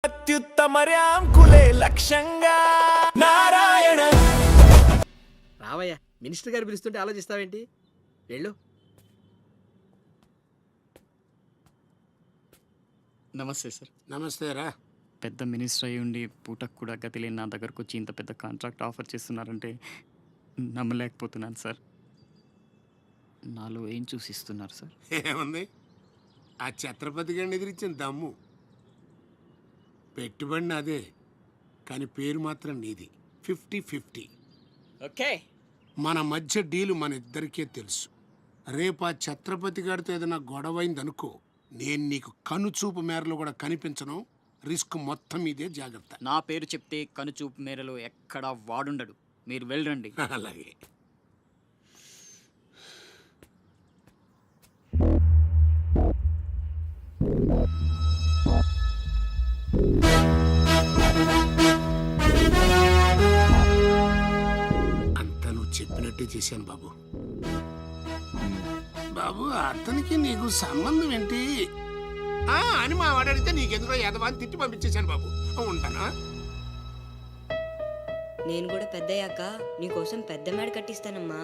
అత్యుత్తమర్యాం కులే లక్ష్యంగా నారాయణ. రావయ్య, మినిస్టర్ గారు పిలుస్తుంటే ఆలోచిస్తావేంటి? వెళ్ళు. నమస్తే సార్. నమస్తే రా. పెద్ద మినిస్టర్ అయ్యి ఉండి పూటకు కూడా గతి లేని నా దగ్గరకు వచ్చి ఇంత పెద్ద కాంట్రాక్ట్ ఆఫర్ చేస్తున్నారంటే నమ్మలేకపోతున్నాను సార్. నాలో ఏం చూసిస్తున్నారు సార్? ఏముంది, ఆ ఛత్రపతి గారిని ఎదిరించిన దమ్ము. పెట్టుబడిని అదే, కానీ పేరు మాత్రం నీది. 50-50. ఓకే, మన మధ్య డీలు మన ఇద్దరికే తెలుసు. రేపు ఆ ఛత్రపతి గారితో ఏదైనా గొడవైందనుకో, నేను నీకు కనుచూపు మేరలో కూడా కనిపించను. రిస్క్ మొత్తం ఇదే, జాగ్రత్త. నా పేరు చెప్తే కనుచూపు మేరలో ఎక్కడా వాడుండడు. మీరు వెళ్ళండి. అలాగే. అంతా నువ్వు చెప్పినట్టే చేశాను బాబు. బాబు, అతనికి నీకు సంబంధం ఏంటి అని మా వాడు అడిగితే నీకెందుకో యదవాన్ని తిట్టి పంపించేశాను బాబు. ఉంటానా? నేను కూడా పెద్దయ్యాక నీకోసం పెద్ద మేడ కట్టిస్తానమ్మా.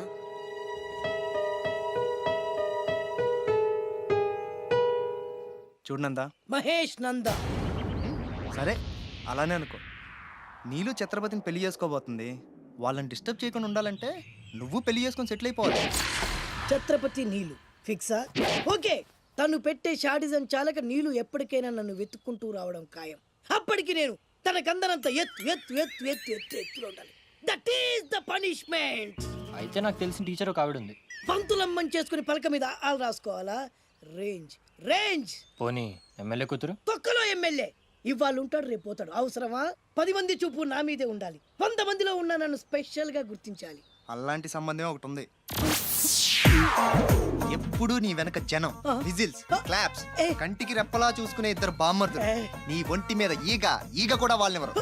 చూడనందా మహేష్ నంద. సరే, అలానే అనుకో. నీళ్ళు ఛత్రపతిని పెళ్లి చేసుకోబోతుంది. వాళ్ళని డిస్టర్బ్ చేయకుండా ఉండాలంటే నువ్వు పెళ్లి చేసుకొని సెటిల్ అయిపోవాలి. ఛత్రపతి నీలు ఫిక్సా? ఓకే, తను పెట్టే షాడిజం చాలక నీలు ఎప్పటికైనా నన్ను వెతుక్కుంటూ రావడం ఖాయం. అప్పటికి నేను తనకందనంత ఎత్తులో ఉండాలి. That is the punishment. అయితే నాకు తెలిసిన టీచర్ ఒక ఆవిడ ఉంది. పంతులమ్మని చేసుకుని పలక మీద ఆలు రాసుకోవాలా? Range range. పోనీ ఎమ్మెల్యే కూతురు? తొక్కలో ఎమ్మెల్యే. ఇవాళ ఉంటాడు, రేపు పోతాడు. అవసరమా? 10 మంది చూపు నా మీదే ఉండాలి. 100 మందిలో ఉన్న నన్ను స్పెషల్ గా గుర్తించాలి. అలాంటి సంబంధం ఒకటి ఉంది. ఎప్పుడు నీ వెనక జనం, విజిల్స్, క్లాప్స్, కంటికి రెప్పలా చూసుకునే ఇద్దరు బామ్మర్దులు. నీ ఒంటి మీద ఈగ కూడా వాళ్ళెవరు.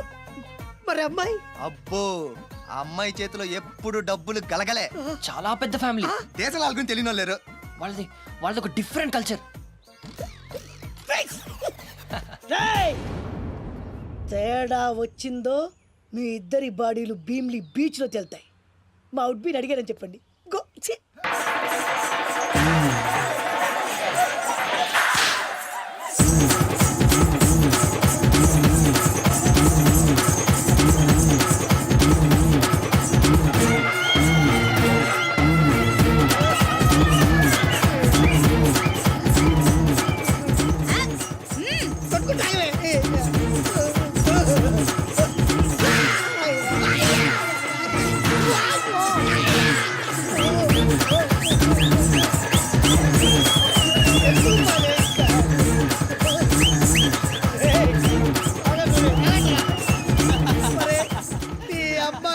మరి అమ్మాయి? అబ్బో, ఆ అమ్మాయి చేతిలో ఎప్పుడు డబ్బులు గలగలే. చాలా పెద్ద ఫ్యామిలీ. దేశాల గురించి తెలియని లేరు. వాళ్ళది ఒక డిఫరెంట్ కల్చర్. తేడా వచ్చిందో మీ ఇద్దరి బాడీలు భీమ్లీ బీచ్ లో తేలుతాయి. మా ఉడ్బీని అడిగారని చెప్పండి. గో.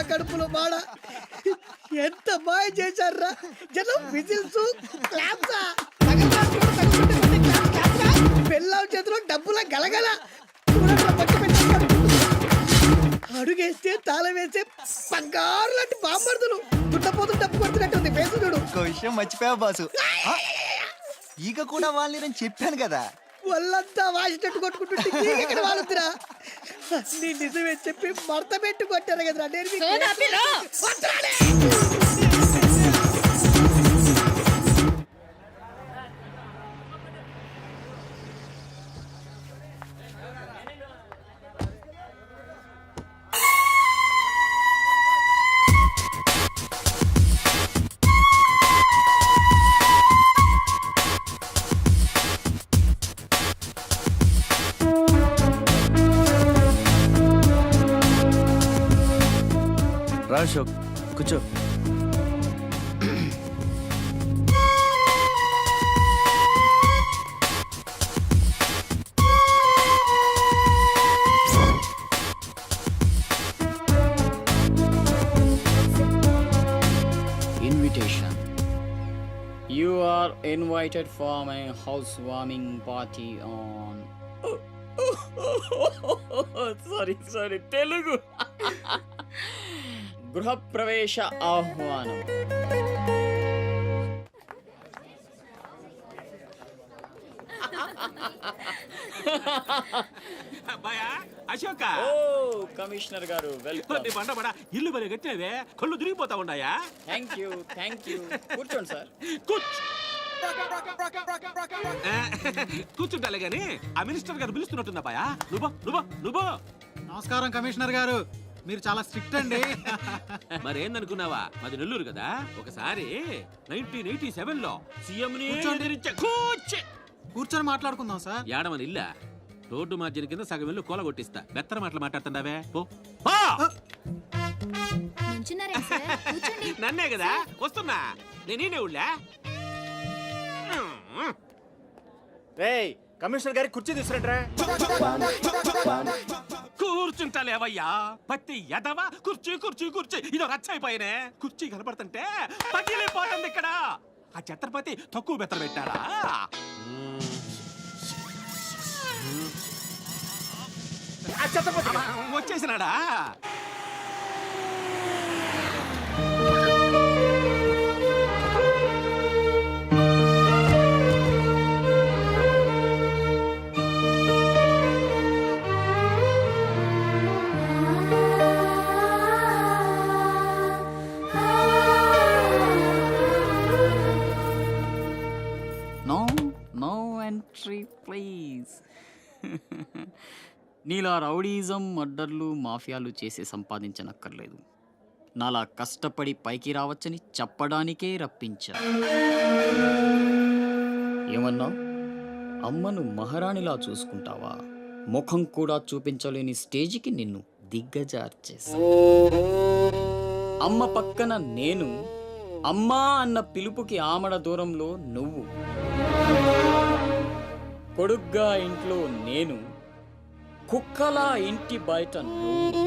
కడుపులో బాడ ఎంత మాయ చేశారా జనం. విజిల్స్, క్లాప్స్, పెళ్ళాం చేతిలో డబ్బుల గలగల. అడుగేస్తే తాళం వేస్తే బంగారు లాంటి బాంబర్దులు. దుట్టపోతు డబ్బు కొడుతున్నట్టుంది ఫేసు చూడు. ఇంకో విషయం మర్చిపోయావు బాసు, ఈగ కూడా వాళ్ళని నేను చెప్పాను కదా. వాళ్ళంతా వాసినట్టు కొట్టుకుంటుంటే ఇక్కడ వాళ్ళురా. నీ నిజమే చెప్పి మడత పెట్టి కొట్టారు కదరా. రా అశోక్, కూర్చో. Invitation. You are invited for my housewarming party on. Sorry, Telugu. గృహప్రవేశ ఆహ్వానం. బాయా అశోక ఓ కమిషనర్ గారు వెల్కమ్. నీ బండ బడ ఇల్లు మరి కట్టినవే కళ్ళు తిరిగిపోతా ఉన్నాయా థ్యాంక్ యూ కూర్చోండి సార్. కూర్చో కూర్చుంటాలే గాని ఆ మినిస్టర్ గారు పిలుస్తున్నట్టుందా బాయా నువ్వు నమస్కారం కమిషనర్ గారు, మీరు చాలా స్ట్రిక్ట్ అండి. మరేందనుకున్నావా మాది నెల్లూరు కదా. ఒకసారి 1987 లో సీఎం కూర్చొని మాట్లాడుకుందాం సార్. ఏడమని ఇల్లా రోడ్డు మార్జిన్ కింద సగం ఇల్లు కూల కొట్టిస్తా. బెత్తర మాటలు మాట్లాడుతుండవే పో. నన్నే కదా వస్తున్నా నేనే ఉళ్ళా. రేయ్ కమిషనర్ గారి కుర్చీ తీసుకురంట్రా. కూర్చుంటాలేవయ్యా పత్తి ఎదవా. కుర్చీ కుర్చీ కుర్చీ ఇదో రచ్చైపోయినే. కుర్చీ కనపడుతుంటే పగిలిపోతుంది ఇక్కడ. ఆ ఛత్రపతి తక్కువ బెత్తర పెట్టాడా. ఆ ఛత్రపతి వచ్చేసినాడా. No entry please. నీలా రౌడీజం మర్డర్లు మాఫియాలు చేసి సంపాదించనక్కర్లేదు. నాలా కష్టపడి పైకి రావచ్చని చెప్పడానికే రప్పించా. ఏమన్నా అమ్మను మహారాణిలా చూసుకుంటావా? ముఖం కూడా చూపించలేని స్టేజికి నిన్ను దిగ్గజార్చేసా. అమ్మ పక్కన నేను, అమ్మా అన్న పిలుపుకి ఆమడ దూరంలో నువ్వు. కొడుగ్గా ఇంట్లో నేను, కుక్కలా ఇంటి బయట నువ్వు.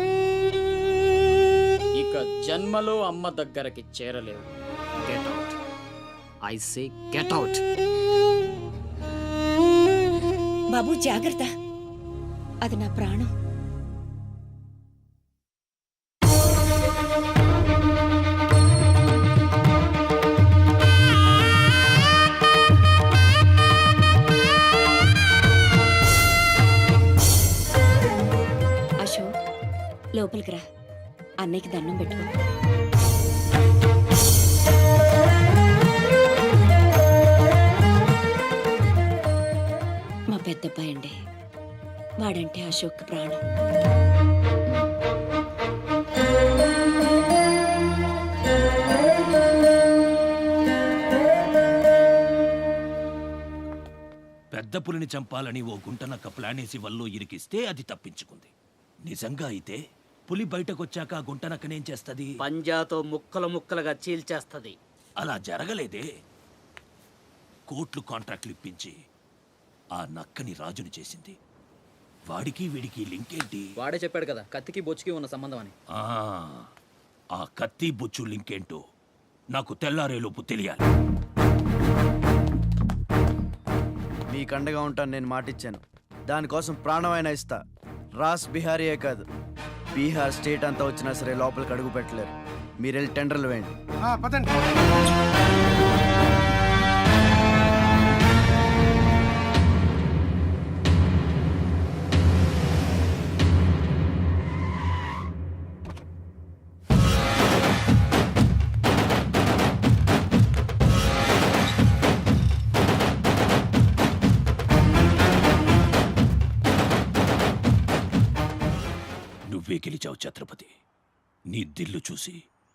ఇక జన్మలో అమ్మ దగ్గరకి చేరలేవు. Get out, I say get out. బాబు జాగ్రత్త, అది నా ప్రాణం. అశోక్ లోపలికి రా, అన్నయ్యకి దండం పెట్టుకో. మా పెద్దబ్బాయి అండి, వాడంటే అశోక్ ప్రాణం. పెద్ద పులిని చంపాలని ఓ గుంటనక్క ప్లానేసి వల్లో ఇరికిస్తే అది తప్పించుకుంది. నిజంగా అయితే పులి బయటకొచ్చాక ఆ గుంటనక్కనేం చేస్తది? పంజాతో ముక్కలు ముక్కలుగా చీల్చేస్తది. అలా జరగలేదే. కోట్లు కాంట్రాక్ట్లు ఇప్పించి ఆ నక్కని రాజుని చేసింది. వాడికి వీడికి లింక్ ఏంటి? వాడే చెప్పాడు కదా కత్తికి బొచ్చుకి ఉన్న సంబంధం అని. ఆ కత్తి బొచ్చు లింక్ ఏంటో నాకు తెల్లారేలోపు తెలియాలి. మీకు అండగా ఉంటాను నేను మాటిచ్చాను. దానికోసం ప్రాణమైనా ఇస్తా. రాస్ బిహారీయే కాదు, బీహార్ స్టేట్ అంతా వచ్చినా సరే లోపలికి అడుగు పెట్టలేరు. మీరు వెళ్ళి టెండర్లు వేయండి. పదండి. నువ్వే గెలిచావు ఛత్రపతి. నీ దిల్లు చూసి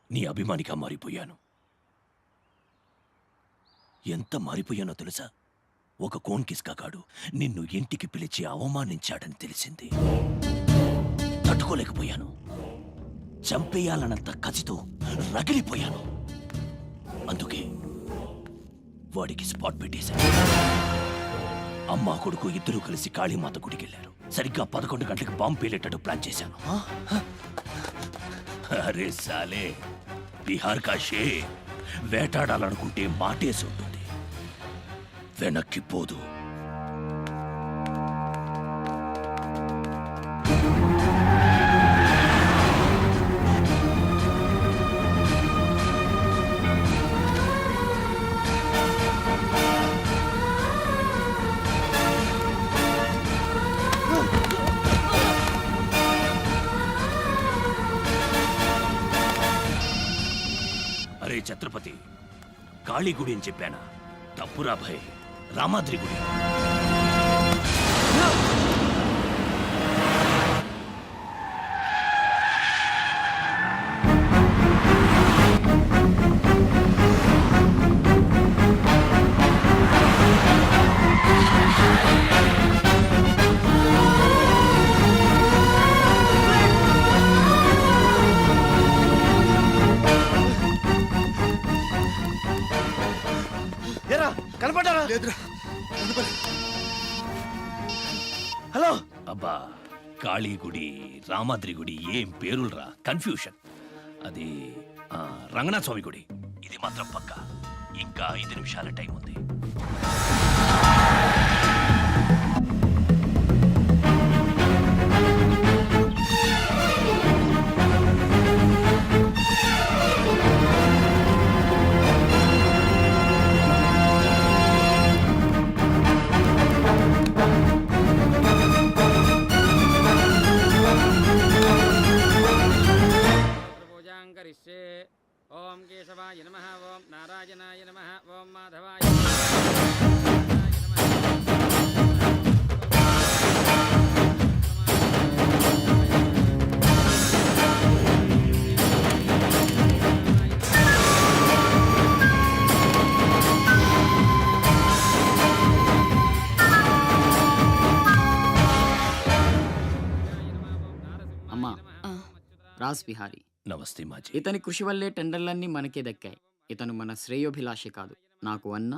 నీ అభిమానిగా మారిపోయాను. ఎంత మారిపోయానో తెలుసా? ఒక కోన్ కిస్కాగాడు నిన్ను ఇంటికి పిలిచి అవమానించాడని తెలిసింది. తట్టుకోలేకపోయాను. చంపేయాలన్నంత కసితో రగిలిపోయాను. అందుకే వాడికి స్పాట్ పెట్టేశాను. అమ్మా కొడుకు ఇద్దరూ కలిసి కాళీమాత గుడికెళ్లారు. సరిగ్గా 11 గంటలకు బాంబు పేలేటట్టు ప్లాన్ చేశాను. అరే సాలే, బీహార్ కా షేర్ వేటాడాలనుకుంటే మాటేసి ఉంటుంది, వెనక్కి పోదు. ఛత్రపతి కాళీ గుడి అని చెప్పానా? తప్పురా భయ్, రామాద్రి గుడి. ఏరా కనపడ్డారా? హలో, అబ్బా, కాళీ గుడి, రామాద్రి గుడి ఏం పేరులరా, కన్ఫ్యూషన్. అది రంగనాథ స్వామి గుడి. ఇది మాత్రం పక్క. ఇంకా 5 నిమిషాల టైం ఉంది. ఓం కేశవాయ నమః, ఓం నారాయణాయ నమః, ఓం మాధవాయ అమ్మా, రాస్ బిహారీ. నమస్తే మాజీ. ఇతని కృషి వల్లే టెండర్లన్నీ మనకే దక్కాయి. ఇతను మన శ్రేయోభిలాషి కాదు, నాకు అన్న,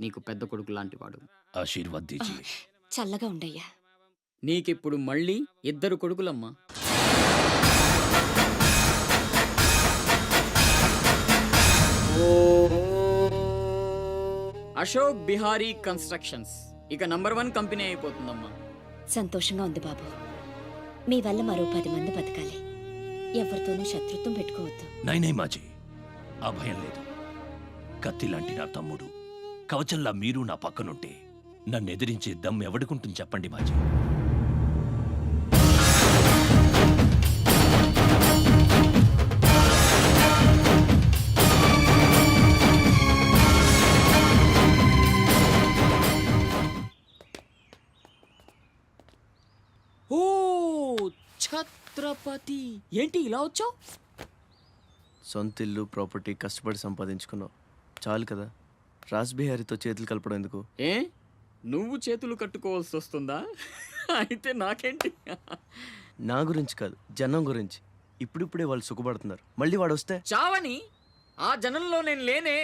నీకు పెద్ద కొడుకు లాంటివాడు. ఆశీర్వాద్ దీజియే. చల్లగా ఉండయ్యా. నీకిప్పుడు మళ్ళీ 2 కొడుకులమ్మా. అశోక్ బిహారీ కన్స్ట్రక్షన్స్ ఇక #1 కంపెనీ అయిపోతుందమ్మా. సంతోషంగా ఉంది బాబు. మీ వల్ల మరో 10 మంది బతకాలి. ఎవరితోనూ శత్రుత్వం పెట్టుకోవద్దు. నై మాజీ, ఆ భయం లేదు. కత్తి లాంటి నా తమ్ముడు, కవచంలా మీరు నా పక్కనుంటే నన్ను ఎదిరించే దమ్ ఎవడుకుంటుంది చెప్పండి మాజీ. ఓ ఛత్రపతి, ఏంటి ఇలా వచ్చావు? సొంత ఇల్లు, ప్రాపర్టీ కష్టపడి సంపాదించుకున్నావు, చాలు కదా. రాస్ బిహారీతో చేతులు కలపడం ఎందుకు? ఏ, నువ్వు చేతులు కట్టుకోవాల్సి వస్తుందా? అయితే నాకేంటి? నా గురించి కాదు, జనం గురించి. ఇప్పుడిప్పుడే వాళ్ళు సుఖపడుతున్నారు, మళ్ళీ వాడు వస్తే చావని ఆ జనంలో నేను లేనే.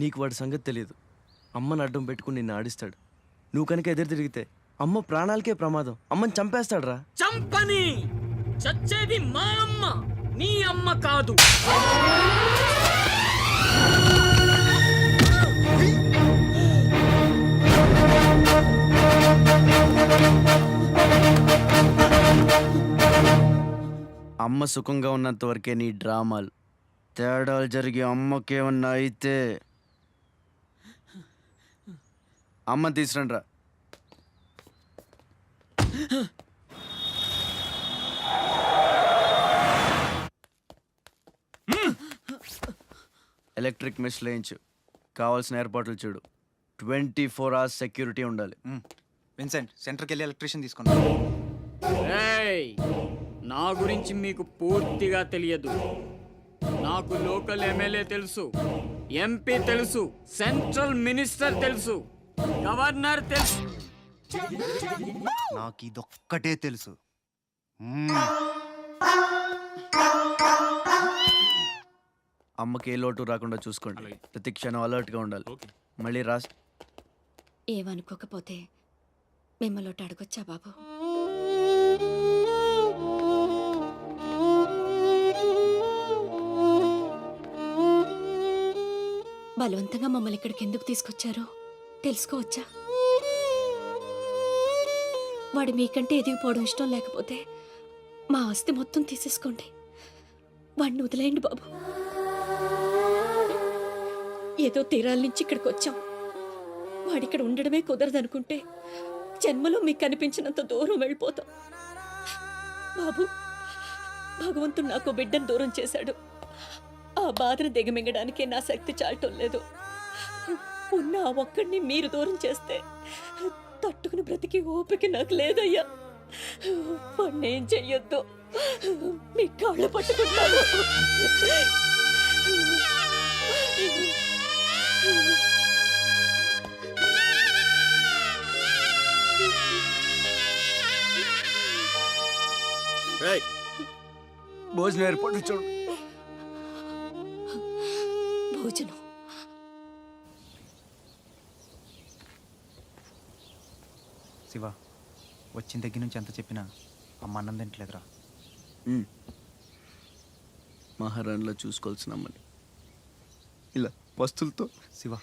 నీకు వాడి సంగతి తెలియదు. అమ్మని అడ్డం పెట్టుకుని నిన్ను ఆడిస్తాడు. నువ్వు కనుక ఎదురు తిరిగితే అమ్మ ప్రాణాలకే ప్రమాదం. అమ్మని చంపేస్తాడు రా. చంపని, చచ్చేది మా అమ్మ, నీ అమ్మ కాదు. అమ్మ సుఖంగా ఉన్నంత వరకే నీ డ్రామాలు. తేడాలు జరిగి అమ్మకేమన్నా అయితే అమ్మని తీసురండి రా. ఎలక్ట్రిక్ మెష్ లేయించు, కావాల్సిన ఏర్పాట్లు చూడు. 24 hours సెక్యూరిటీ ఉండాలి. విన్సెంట్, సెంటర్కి వెళ్ళి ఎలక్ట్రీషియన్ తీసుకున్నా. ఏయ్, నా గురించి మీకు పూర్తిగా తెలియదు. నాకు లోకల్ ఎమ్మెల్యే తెలుసు, ఎంపీ తెలుసు, సెంట్రల్ మినిస్టర్ తెలుసు, గవర్నర్ తెలుసు. నాకు ఇదొక్కటే తెలుసు. అమ్మకి ఏ లోటు రాకుండా చూసుకోండి. ప్రతి క్షణం అలర్ట్గా ఉండాలి. మళ్ళీ రాస్ ఏమనుకోకపోతే మిమ్మల్ని అడగొచ్చా బాబు? బలవంతంగా మమ్మల్ని ఇక్కడికి ఎందుకు తీసుకొచ్చారో తెలుసుకోవచ్చా? వాడు మీకంటే ఎదిగిపోవడం ఇష్టం లేకపోతే మా ఆస్తి మొత్తం తీసేసుకోండి. వాడిని వదిలేయండి బాబు. ఏదో తీరాల నుంచి ఇక్కడికి వచ్చాం. వాడిక్కడ ఉండడమే కుదరదనుకుంటే జన్మలో మీకు కనిపించినంత దూరం వెళ్ళిపోతాం. బాబు, భగవంతుడు నాకు బిడ్డను దూరం చేశాడు. ఆ బాధను దిగమింగడానికే నా శక్తి చాలటం లేదు. ఉన్న ఆ ఒక్కడిని మీరు దూరం చేస్తే తట్టుకుని బ్రతికి ఓపిక నాకు లేదయ్యా. వాణ్ణేం చెయ్యొద్దు, మీ కాళ్ళు పట్టుకుంటాను. భోజనం ఏర్పాటు చూడు. భోజనం శివ, వచ్చిన దగ్గర నుంచి ఎంత చెప్పినా అమ్మ అన్నం తింటలేదురా. మహారాణిలో చూసుకోవాల్సిన అమ్మని ఇలా వస్తువులతో. శివ,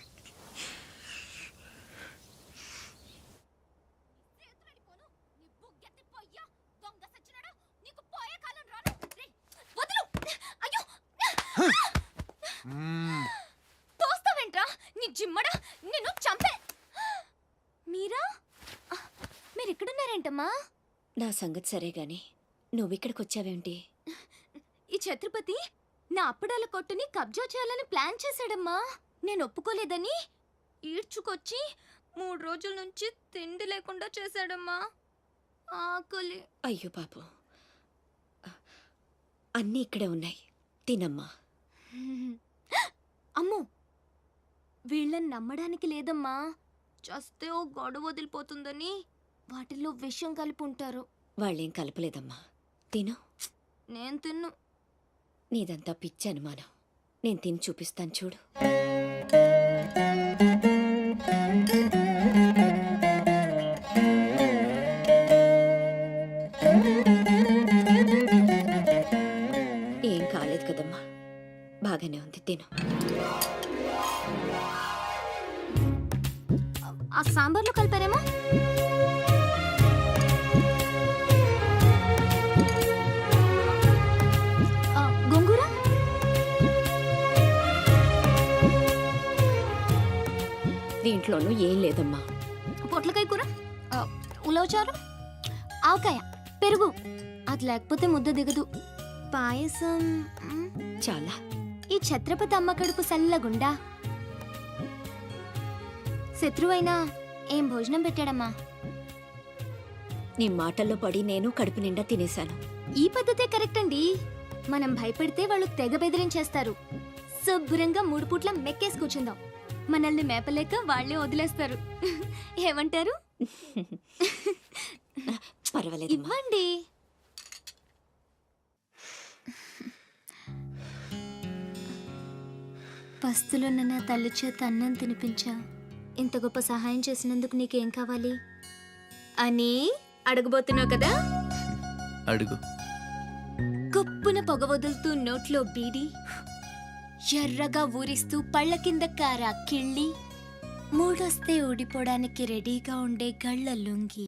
తోస్తావేంట్రా నీ జిమ్మడా, నిన్ను చంపే. మీరా, మీరిక్కడున్నారేంటమ్మా? నా సంగతి సరే గాని నువ్విక్కడికి వచ్చావేంటి? ఈ ఛత్రపతి నా అప్పడాల కొట్టుని కబ్జా చేయాలని ప్లాన్ చేశాడమ్మా. నేను ఒప్పుకోలేదని ఈడ్చుకొచ్చి 3 రోజుల నుంచి తిండి లేకుండా చేశాడమ్మా. ఆకలి. అయ్యో పాపం, అన్నీ ఇక్కడే ఉన్నాయి, తినమ్మా. అమ్మో, వీళ్ళని నమ్మడానికి లేదమ్మా. చస్తే ఓ గొడవ వదిలిపోతుందని వాటిల్లో విషం కలిపి ఉంటారు. వాళ్ళేం కలపలేదమ్మా, తిను. నేను తిన్ను. నీదంతా పిచ్చి అనుమానం. నేను తిని చూపిస్తాను చూడు. ఏం కాలేదు కదమ్మా, బాగానే ఉంది, తిను. ఆ సాంబార్లో కలిపారేమో. గోంగూర, దీంట్లోనూ ఏం లేదమ్మా. పొట్లకాయ కూర, ఉలవచారు, ఆవకాయ, పెరుగు. అది లేకపోతే ముద్ద దిగదు. పాయసం చాలా. ఈ ఛత్రపతి అమ్మ కడుపు సల్లగుండా. శత్రువైనా ఏం భోజనం పెట్టాడమ్మా. నీ మాటల్లో పడి నేను కడుపు నిండా తినేశాను. ఈ పద్ధతే కరెక్ట్ అండి. మనం భయపడితే వాళ్ళు తెగ బెదిరించేస్తారు. శుభ్రంగా 3 పూట్ల మెక్కేసి కూర్చుందాం. మనల్ని మేపలేక వాళ్ళే వదిలేస్తారు. ఏమంటారు? పర్వాలేదు, ఇవ్వండి. పస్తులున్న నా తల్లి చేత అన్నం తినిపించా. ఇంత గొప్ప సహాయం చేసినందుకు నీకేం కావాలి అని అడగబోతున్నావు కదా? అడుగు. గొప్పున పొగ వదులుతూ నోట్లో బీడి, ఎర్రగా ఊరిస్తూ పళ్ళ కింద కారా కిళ్ళి, మూడొస్తే ఊడిపోవడానికి రెడీగా ఉండే గళ్ళ లుంగి.